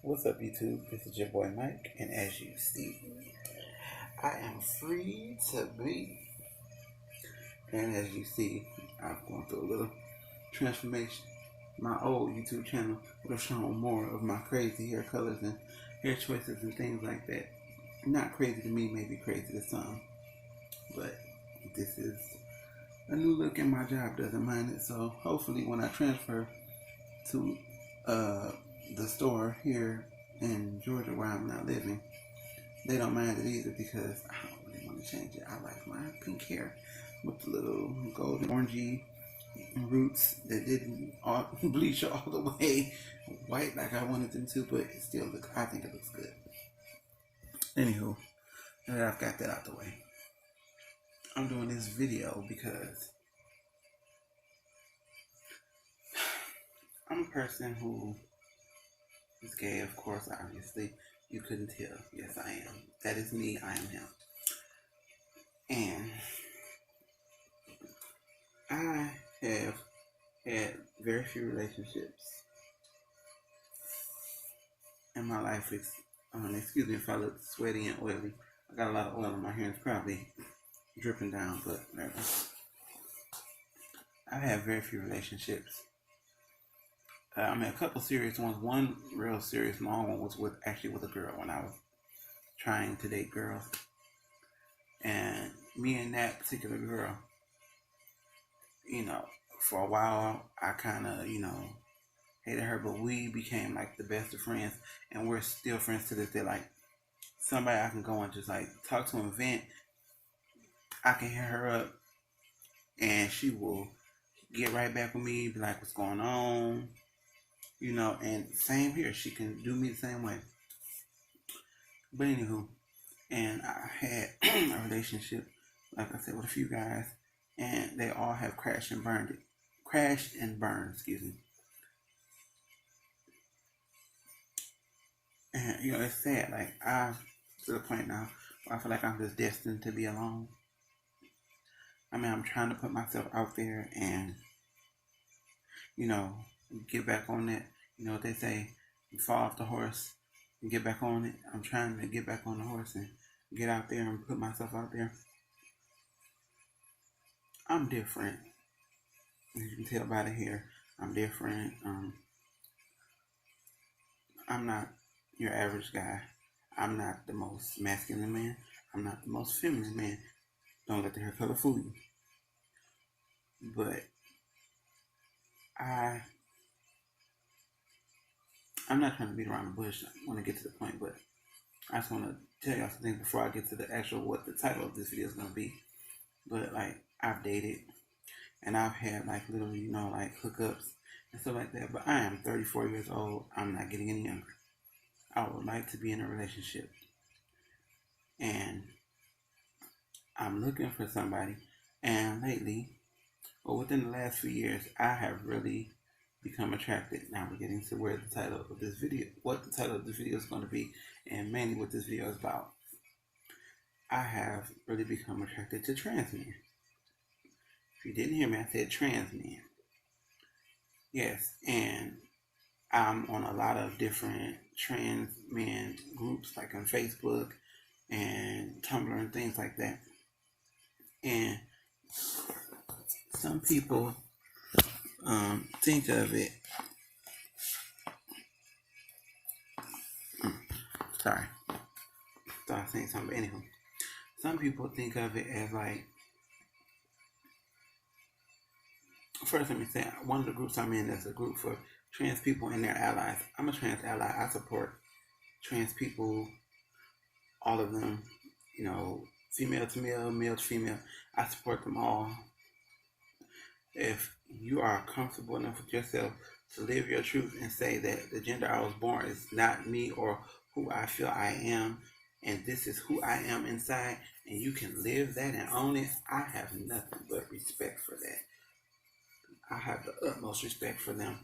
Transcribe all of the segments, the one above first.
What's up, YouTube? This is your boy Mike, and as you see, I am free to be. And as you see, I've gone through a little transformation. My old YouTube channel would have shown more of my crazy hair colors and hair choices and things like that. Not crazy to me, maybe crazy to some, but this is a new look, and my job doesn't mind it. So hopefully, when I transfer to the store here in Georgia where I'm not living, they don't mind it either because I don't really want to change it. I like my pink hair with the little golden orangey roots that didn't bleach all the way white like I wanted them to, but it still I think it looks good. Anywho, now that I've got that out the way, I'm doing this video because I'm a person who is gay, of course, obviously. You couldn't tell. Yes, I am. That is me. I am him. And I have had very few relationships in my life. Excuse me if I look sweaty and oily. I got a lot of oil in my hair. It's probably dripping down, but whatever. I've had very few relationships. A couple serious ones. One real serious long one was with a girl when I was trying to date girls. And me and that particular girl, for a while I kind of, hated her, but we became like the best of friends, and we're still friends to this day. Like somebody I can go and just like talk to and vent. I can hit her up, and she will get right back with me, be like, "What's going on?" And same here. She can do me the same way. But anywho, and I had a relationship, like I said, with a few guys, and they all have crashed and burned, excuse me. And it's sad. Like I'm to the point now where I feel like I'm just destined to be alone. I'm trying to put myself out there and, get back on that. What they say, you fall off the horse and get back on it. I'm trying to get back on the horse and get out there and put myself out there. I'm different. As you can tell by the hair, I'm different. I'm not your average guy. I'm not the most masculine man. I'm not the most feminine man. Don't let the hair color fool you. But I'm not trying to beat around the bush. I want to get to the point, but I just want to tell y'all something before I get to the actual what the title of this video is going to be. But like, I've dated and I've had like little, like hookups and stuff like that. But I am 34 years old. I'm not getting any younger. I would like to be in a relationship, and I'm looking for somebody. And lately, or within the last few years, I have really become attracted. Now we're getting to what the title of this video is going to be, and mainly what this video is about. I have really become attracted to trans men. If you didn't hear me, I said trans men. Yes, and I'm on a lot of different trans men groups, like on Facebook and Tumblr and things like that. And some people think of it. Sorry, thought I was saying something. But anyhow, some people think of it as like. First, let me say, one of the groups I'm in is a group for trans people and their allies. I'm a trans ally. I support trans people, all of them, female to male, male to female. I support them all. If you are comfortable enough with yourself to live your truth and say that the gender I was born is not me or who I feel I am, and this is who I am inside, and you can live that and own it, I have nothing but respect for that. I have the utmost respect for them,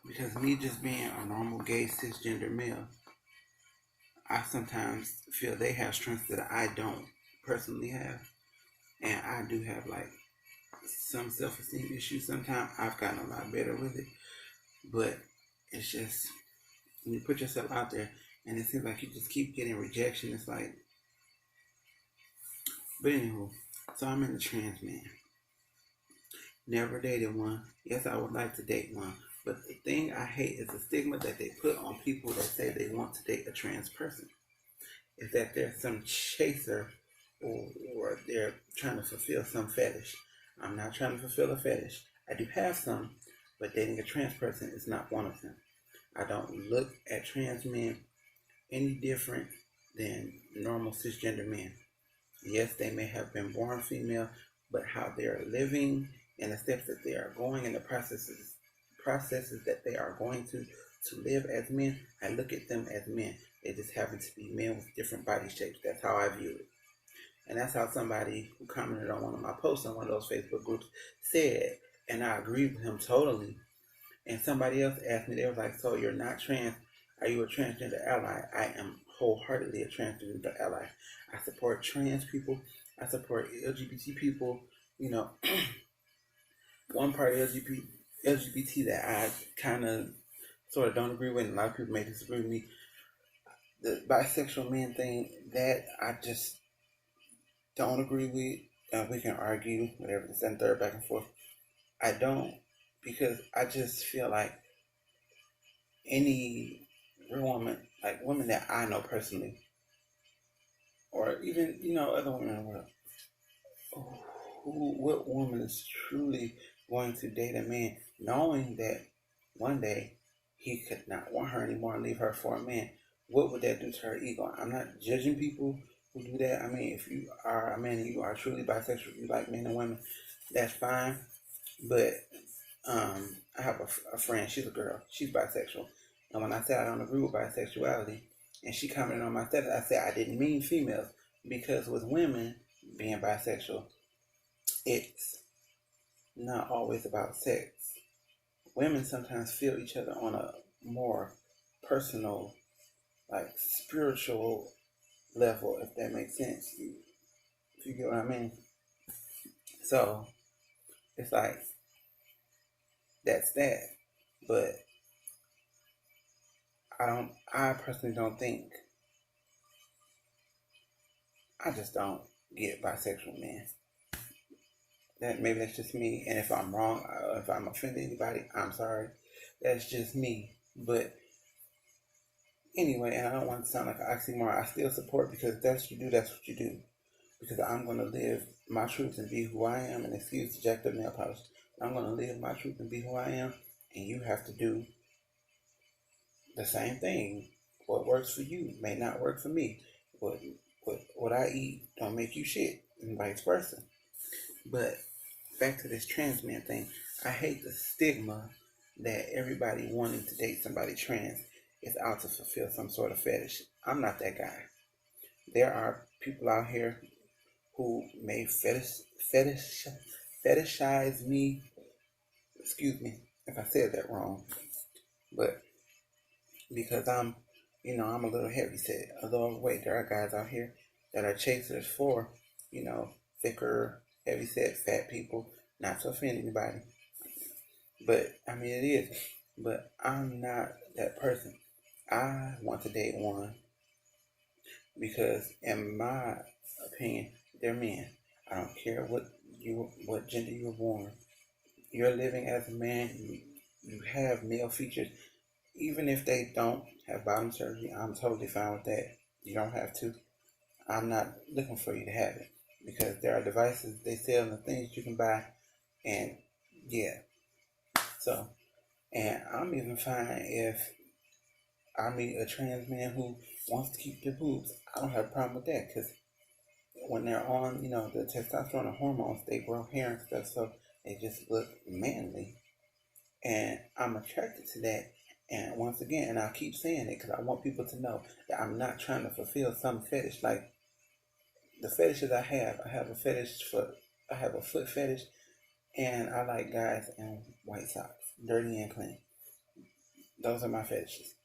because me just being a normal gay cisgender male, I sometimes feel they have strengths that I don't personally have, and I do have like some self-esteem issues. Sometimes I've gotten a lot better with it, but it's just when you put yourself out there and it seems like you just keep getting rejection, it's like, but anywho, so I'm in the trans man. Never dated one. Yes, I would like to date one. But the thing I hate is the stigma that they put on people that say they want to date a trans person. Is that there's some chaser, or they're trying to fulfill some fetish. I'm not trying to fulfill a fetish. I do have some, but dating a trans person is not one of them. I don't look at trans men any different than normal cisgender men. Yes, they may have been born female, but how they're living and the steps that they are going and the processes that they are going to live as men, I look at them as men. They just happen to be men with different body shapes. That's how I view it. And that's how somebody who commented on one of my posts on one of those Facebook groups said, and I agree with him totally. And somebody else asked me, they was like, so you're not trans, are you a transgender ally? I am wholeheartedly a transgender ally. I support trans people. I support LGBT people. You know, one part of LGBT that I kind of sort of don't agree with, and a lot of people may disagree with me, the bisexual men thing, that I just don't agree with. We can argue, whatever, this and third, back and forth. I don't, because I just feel like any real woman, like women that I know personally, or even, other women in the world, what woman is truly going to date a man knowing that one day he could not want her anymore and leave her for a man? What would that do to her ego? I'm not judging people who do that. I mean, if you are a man and you are truly bisexual, you like men and women, that's fine. But I have a friend, she's a girl, she's bisexual. And when I said I don't agree with bisexuality, and she commented on my status, I said I didn't mean females, because with women being bisexual, it's not always about sex. Women sometimes feel each other on a more personal, like spiritual level, if that makes sense. If you get what I mean. So it's like, that's that. But I personally don't think, I just don't get bisexual men. Maybe that's just me, and if I'm wrong, if I'm offending anybody, I'm sorry. That's just me. But anyway, and I don't want to sound like an oxymoron. I still support, because if that's what you do, that's what you do. Because I'm going to live my truth and be who I am, and excuse the jacked up nail polish. I'm going to live my truth and be who I am, and you have to do the same thing. What works for you may not work for me. What I eat don't make you shit, and vice versa. But back to this trans man thing, I hate the stigma that everybody wanting to date somebody trans is out to fulfill some sort of fetish. I'm not that guy. There are people out here who may fetishize me. Excuse me if I said that wrong, but because I'm a little heavy set. Although, wait, there are guys out here that are chasers for, thicker, heavy set, fat people. Not to offend anybody, but I mean, it is. But I'm not that person. I want to date one because, in my opinion, they're men. I don't care what gender you were born. You're living as a man. You have male features. Even if they don't have bottom surgery, I'm totally fine with that. You don't have to. I'm not looking for you to have it, because there are devices they sell and the things you can buy, and yeah. So, and I'm even fine if I meet a trans man who wants to keep their boobs. I don't have a problem with that, because when they're on, the testosterone and hormones, they grow hair and stuff, so they just look manly. And I'm attracted to that. And once again, and I'll keep saying it because I want people to know that I'm not trying to fulfill some fetish. Like the fetishes I have I have a foot fetish, and I like guys in white socks, dirty and clean. Those are my fetishes.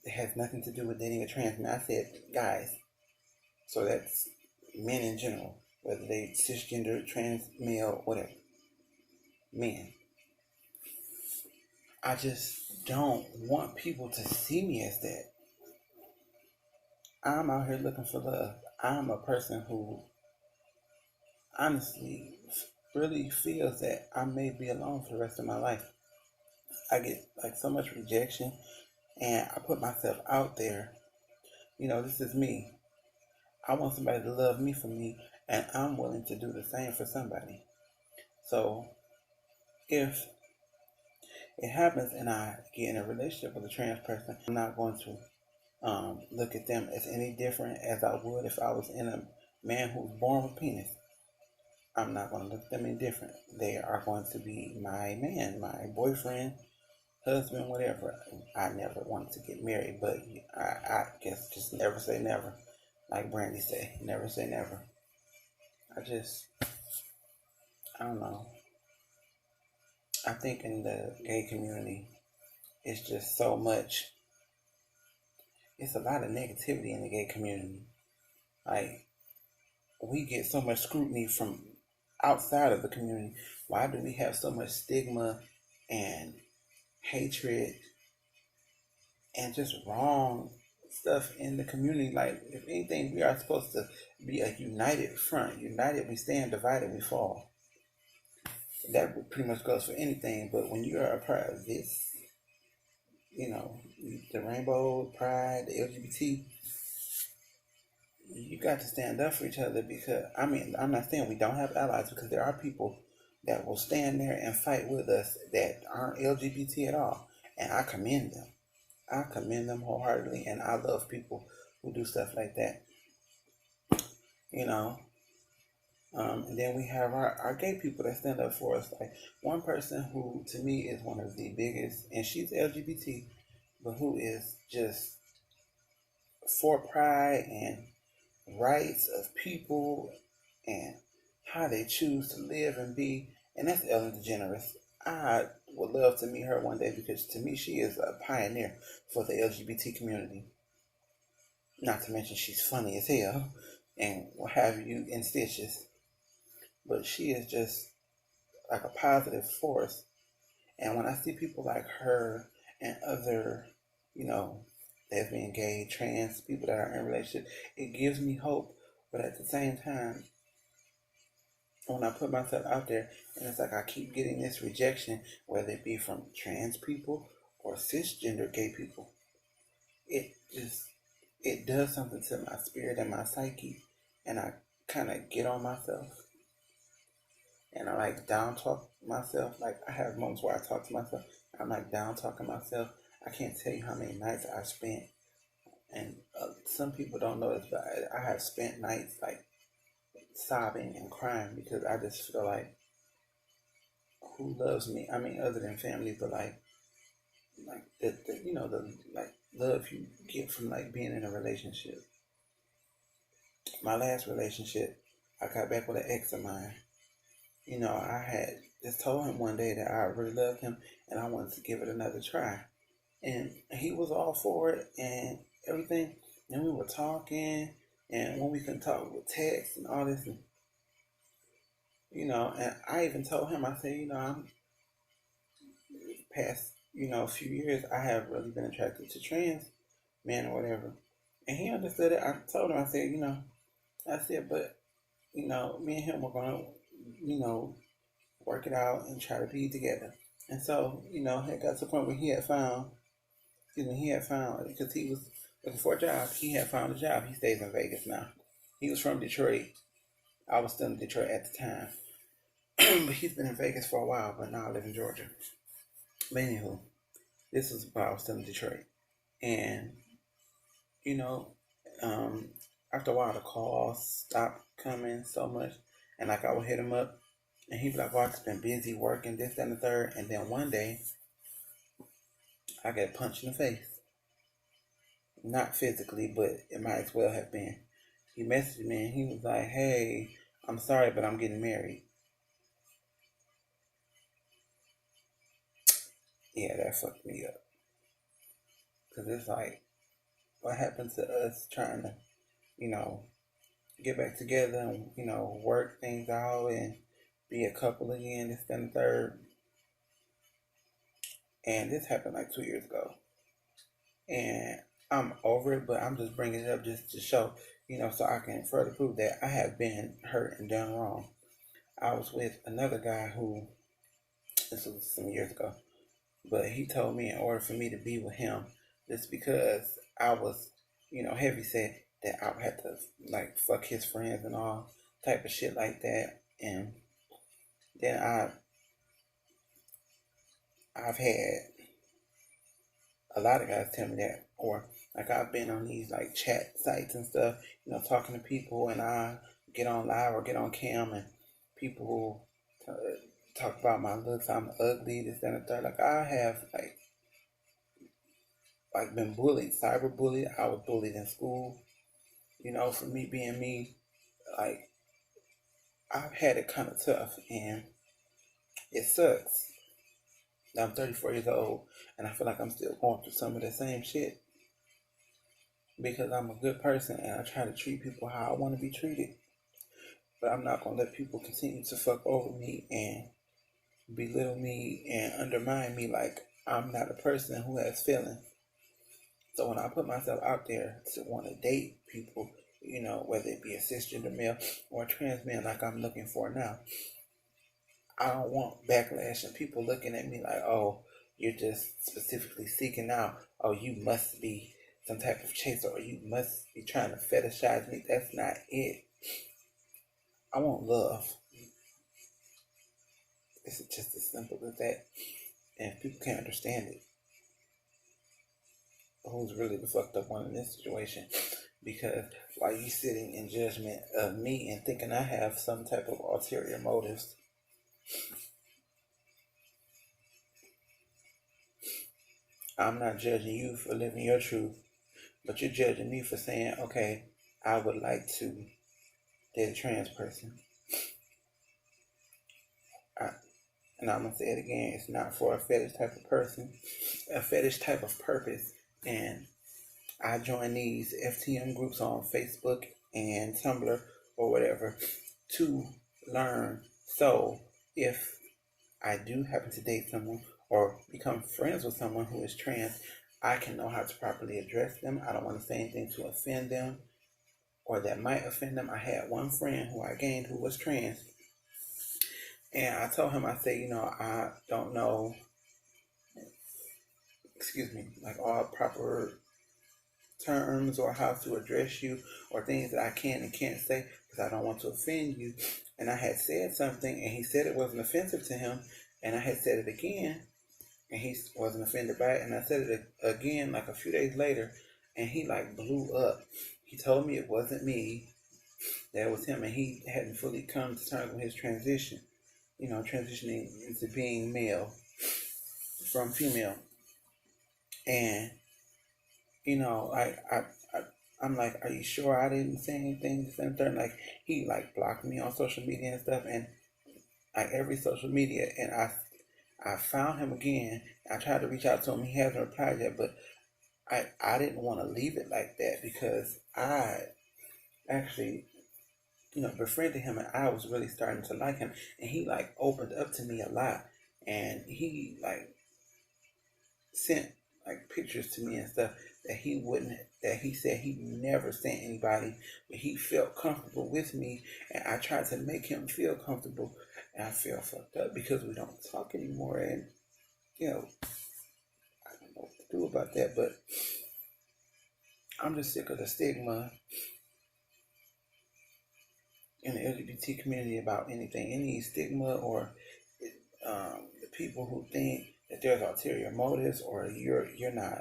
It has nothing to do with dating a trans man. I said guys, so that's men in general, whether they cisgender, trans, male, whatever. Men. I just don't want people to see me as that. I'm out here looking for love. I'm a person who honestly really feels that I may be alone for the rest of my life. I get like so much rejection and I put myself out there. This is me. I want somebody to love me for me and I'm willing to do the same for somebody. So if it happens and I get in a relationship with a trans person, I'm not going to look at them as any different as I would if I was in a man who's born with penis. I'm not going to look at them any different. They are going to be my man, my boyfriend, husband, whatever. I never wanted to get married, but I guess just never say never. Like Brandy say, never say never. I don't know. I think in the gay community, it's just so much, it's a lot of negativity in the gay community. Like, we get so much scrutiny from outside of the community. Why do we have so much stigma and hatred and just wrong stuff in the community? Like, if anything, we are supposed to be a united front. United we stand, divided we fall. That pretty much goes for anything. But when you are a part of this, the rainbow, pride, the LGBT, you got to stand up for each other because, I'm not saying we don't have allies because there are people that will stand there and fight with us that aren't LGBT at all. And I commend them. I commend them wholeheartedly and I love people who do stuff like that. You know, and then we have our gay people that stand up for us. Like one person who to me is one of the biggest, and she's LGBT, but who is just for pride and rights of people and how they choose to live and be, and that's Ellen DeGeneres. I would love to meet her one day because to me she is a pioneer for the LGBT community. Not to mention she's funny as hell and what have you in stitches. But she is just like a positive force. And when I see people like her and other, you know, lesbian, gay, trans people that are in relationships, it gives me hope. But at the same time, when I put myself out there, and it's like I keep getting this rejection, whether it be from trans people or cisgender gay people, it just it does something to my spirit and my psyche, and I kind of get on myself, and I like down talk myself. Like I have moments where I talk to myself. I'm like down talking myself. I can't tell you how many nights I've spent, and some people don't know this, but I have spent nights like sobbing and crying because I just feel like who loves me? I mean, other than family, but like the the like love you get from like being in a relationship. My last relationship, I got back with an ex of mine. I had just told him one day that I really loved him and I wanted to give it another try, and he was all for it and everything. And we were talking, and when we couldn't talk with text and all this, and I even told him, I said, I'm past, a few years, I have really been attracted to trans men or whatever. And he understood it. I told him, I said, I said, but, me and him were going to, work it out and try to be together. And so, it got to the point where he had found, because he was looking for a job, he had found a job. He stays in Vegas now. He was from Detroit. I was still in Detroit at the time. But he's been in Vegas for a while, but now I live in Georgia. But anywho, this is while I was still in Detroit. And, you know, um, after a while, the calls stopped coming so much. And like I would hit him up, and he'd be like, "Oh, I've just been busy working this, that, and the third." And then one day, I got punched in the face. Not physically, but it might as well have been. He messaged me and he was like, "Hey, I'm sorry, but I'm getting married." Yeah, that fucked me up. Because it's like, what happened to us trying to, you know, get back together and, work things out and be a couple again, this, that, and the third. And this happened like 2 years ago. And I'm over it, but I'm just bringing it up just to show, so I can further prove that I have been hurt and done wrong. I was with another guy who, this was some years ago, but he told me in order for me to be with him, just because I was, heavy set, that I would have to like fuck his friends and all type of shit like that. And then I've had a lot of guys tell me that, or like I've been on these like chat sites and stuff, talking to people, and I get on live or get on cam, and people talk about my looks, I'm ugly, this, that, and the third. Like I have like been bullied, cyber bullied. I was bullied in school. For me being me, like I've had it kind of tough, and it sucks. I'm 34 years old, and I feel like I'm still going through some of the same shit because I'm a good person and I try to treat people how I want to be treated. But I'm not gonna let people continue to fuck over me and belittle me and undermine me like I'm not a person who has feelings. So when I put myself out there to want to date people, whether it be a cisgender male or a trans man like I'm looking for now, I don't want backlash and people looking at me like, oh, you're just specifically seeking out, oh, you must be some type of chaser, or you must be trying to fetishize me. That's not it. I want love. It's just as simple as that. And if people can't understand it, who's really the fucked up one in this situation? Because while you sitting in judgment of me and thinking I have some type of ulterior motives, I'm not judging you for living your truth, but you're judging me for saying, okay, I would like to date a trans person. And I'm going to say it again, it's not for a fetish type of person, a fetish type of purpose. And I join these FTM groups on Facebook and Tumblr or whatever to learn. So if I do happen to date someone or become friends with someone who is trans, I can know how to properly address them. I don't want to say anything to offend them or that might offend them. I had one friend who I gained who was trans, and I told him, I said, I don't know, like all proper terms or how to address you or things that I can and can't say because I don't want to offend you. And I had said something and he said it wasn't offensive to him, and I had said it again and he wasn't offended by it, and I said it again like a few days later and he like blew up. He told me it wasn't me, that it was him, and he hadn't fully come to terms with his transition, transitioning into being male from female. And I'm like, are you sure I didn't say anything? This and third. Like he like blocked me on social media and stuff, and like every social media. And I found him again. I tried to reach out to him. He hasn't replied yet, but I didn't want to leave it like that because I actually befriended him, and I was really starting to like him, and he like opened up to me a lot, and he like sent like pictures to me and stuff that he said he never sent anybody, but he felt comfortable with me, and I tried to make him feel comfortable, and I feel fucked up because we don't talk anymore, and I don't know what to do about that, but I'm just sick of the stigma in the LGBT community about anything, any stigma or the people who think that there's ulterior motives or you're not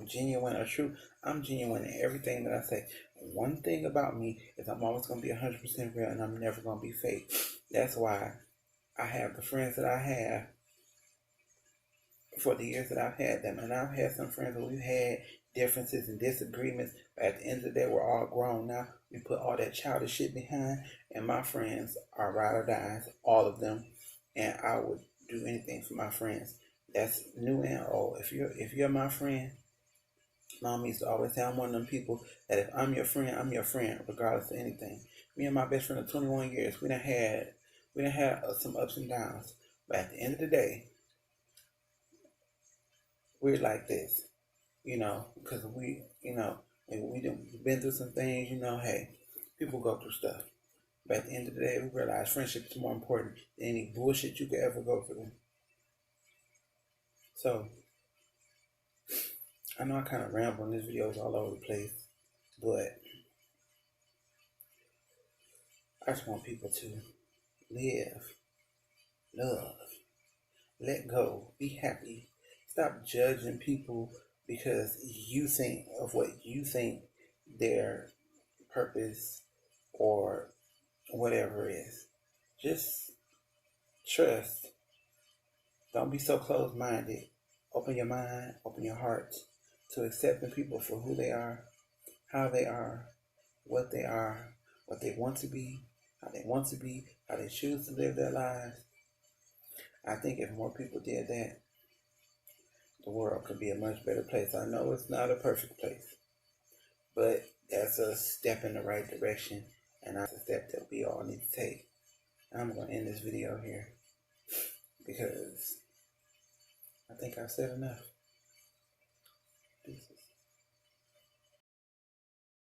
genuine or true. I'm genuine in everything that I say. One thing about me is I'm always going to be 100% real, and I'm never going to be fake. That's why I have the friends that I have for the years that I've had them. And I've had some friends where we've had differences and disagreements, but at the end of the day, we're all grown now. We put all that childish shit behind, and my friends are ride or dies, all of them. And I would do anything for my friends. That's new and old. If you're my friend, Mom used to always say I'm one of them people that if I'm your friend, regardless of anything. Me and my best friend of 21 years, we done had some ups and downs, but at the end of the day, we're like this, because and we've been through some things, hey, people go through stuff. But at the end of the day, we realize friendship is more important than any bullshit you could ever go through. So, I know I kind of ramble in these videos all over the place, but I just want people to live, love, let go, be happy. Stop judging people because you think of what you think their purpose or whatever is. Just trust. Don't be so closed-minded. Open your mind, open your heart to accepting people for who they are, how they are, what they want to be, how they choose to live their lives. I think if more people did that, the world could be a much better place. I know it's not a perfect place, but that's a step in the right direction, and that's a step that we all need to take. I'm going to end this video here because I think I've said enough.